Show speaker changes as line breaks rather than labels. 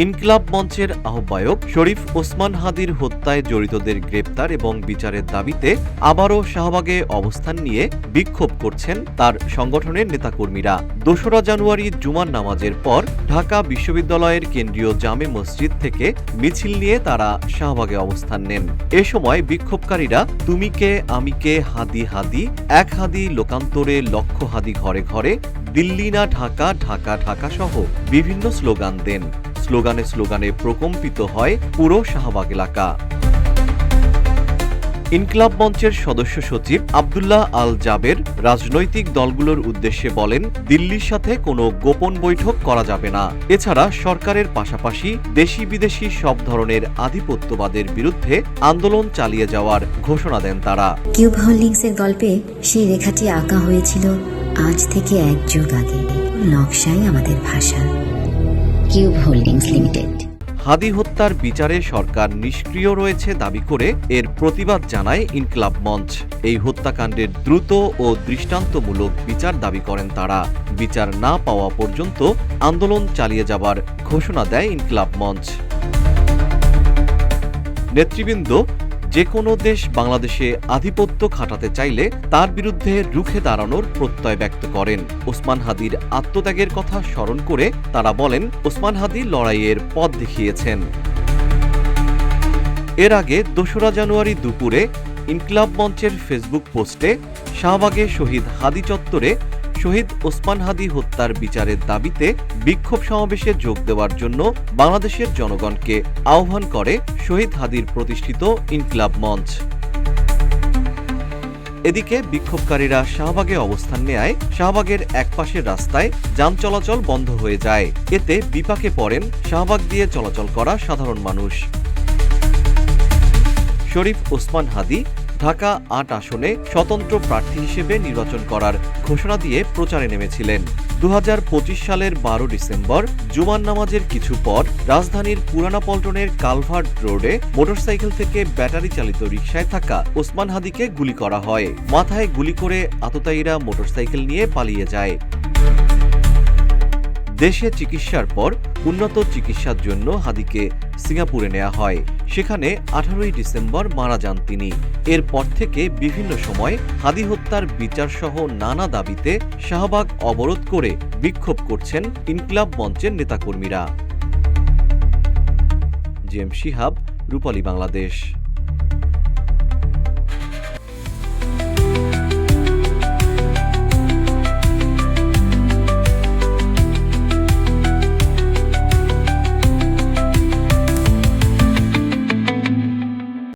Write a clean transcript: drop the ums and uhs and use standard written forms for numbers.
ইনকিলাব মঞ্চের আহ্বায়ক শরীফ ওসমান হাদির হত্যায় জড়িতদের গ্রেপ্তার এবং বিচারের দাবিতে আবারও শাহবাগে অবস্থান নিয়ে বিক্ষোভ করছেন তার সংগঠনের নেতাকর্মীরা। ২রা জানুয়ারি জুমার নামাজের পর ঢাকা বিশ্ববিদ্যালয়ের কেন্দ্রীয় জামে মসজিদ থেকে মিছিল নিয়ে তারা শাহবাগে অবস্থান নেন। এ সময় বিক্ষোভকারীরা তুমি কে আমি কে হাদি হাদি, এক হাদি লোকান্তরে লক্ষ হাদি ঘরে ঘরে, দিল্লি না ঢাকা, ঢাকা ঢাকা সহ বিভিন্ন স্লোগান দেন। স্লোগানে স্লোগানে প্রকম্পিত হয় পুরো শাহবাগ এলাকা। ইনকিলাব মঞ্চের সদস্য সচিব আব্দুল্লাহ আল জাবের রাজনৈতিক দলগুলোর উদ্দেশ্যে বলেন, দিল্লির সাথে কোনো গোপন বৈঠক করা যাবে না। এছাড়া সরকারের পাশাপাশি দেশি বিদেশি সব ধরনের আধিপত্যবাদের বিরুদ্ধে আন্দোলন চালিয়ে যাওয়ার ঘোষণা দেন তারা।
কিউব হোল্ডিংসের গল্পে সেই রেখাটি আঁকা হয়েছিল আজ থেকে ১ যুগ আগে। নকশাই আমাদের ভাষা। Cube holdings limited.
হাদি হত্যার বিচারে সরকার নিষ্ক্রিয় রয়েছে দাবি করে এর প্রতিবাদ জানায় ইনকিলাব মঞ্চ। এই হত্যাকাণ্ডের দ্রুত ও দৃষ্টান্তমূলক বিচার দাবি করেন তারা। বিচার না পাওয়া পর্যন্ত আন্দোলন চালিয়ে যাবার ঘোষণা দেয় ইনকিলাব মঞ্চ। নেতৃবৃন্দ যে কোনো দেশ বাংলাদেশে আধিপত্য খাটাতে চাইলে তার বিরুদ্ধে রুখে দাঁড়ানোর প্রত্যয় ব্যক্ত করেন। ওসমান হাদির আত্মত্যাগের কথা স্মরণ করে তারা বলেন, ওসমান হাদি লড়াইয়ের পথ দেখিয়েছেন। এর আগে ২রা জানুয়ারি দুপুরে ইনকিলাব মঞ্চের ফেসবুক পোস্টে শাহবাগে শহীদ হাদি চত্বরে শহীদ ওসমান হাদি হত্যার বিচারের দাবিতে বিক্ষোভ সমাবেশে যোগ দেওয়ার জন্য বাংলাদেশের জনগণকে আহ্বান করে শহীদ হাদির প্রতিষ্ঠিত ইনকিলাব মঞ্চ। এদিকে বিক্ষোভকারীরা শাহবাগে অবস্থান নেয় শাহবাগের একপাশের রাস্তায় যান চলাচল বন্ধ হয়ে যায়। এতে বিপাকে পড়েন শাহবাগ দিয়ে চলাচল করা সাধারণ মানুষ। শরীফ ওসমান হাদি ঢাকা ৮ আসনে স্বতন্ত্র প্রার্থী হিসেবে নির্বাচন করার ঘোষণা দিয়ে প্রচারে নেমেছিলেন। ২০২৫ সালের ১২ ডিসেম্বর জুমার নামাজের কিছু পর রাজধানীর পুরানা পল্টনের কালভার্ট রোডে মোটরসাইকেল থেকে ব্যাটারি চালিত রিকশায় থাকা ওসমান হাদিকে গুলি করা হয়। মাথায় গুলি করে আততায়ীরা মোটরসাইকেল নিয়ে পালিয়ে যায়। দেশে চিকিৎসার পর উন্নত চিকিৎসার জন্য হাদিকে সিঙ্গাপুরে নেওয়া হয়। সেখানে ১৮ ডিসেম্বর মারা যান তিনি। এরপর থেকে বিভিন্ন সময় হাদি হত্যার বিচার সহ নানা দাবিতে শাহবাগ অবরোধ করে বিক্ষোভ করছেন ইনকিলাব মঞ্চের নেতাকর্মীরা। জিএম শিহাব, রূপালী বাংলাদেশ।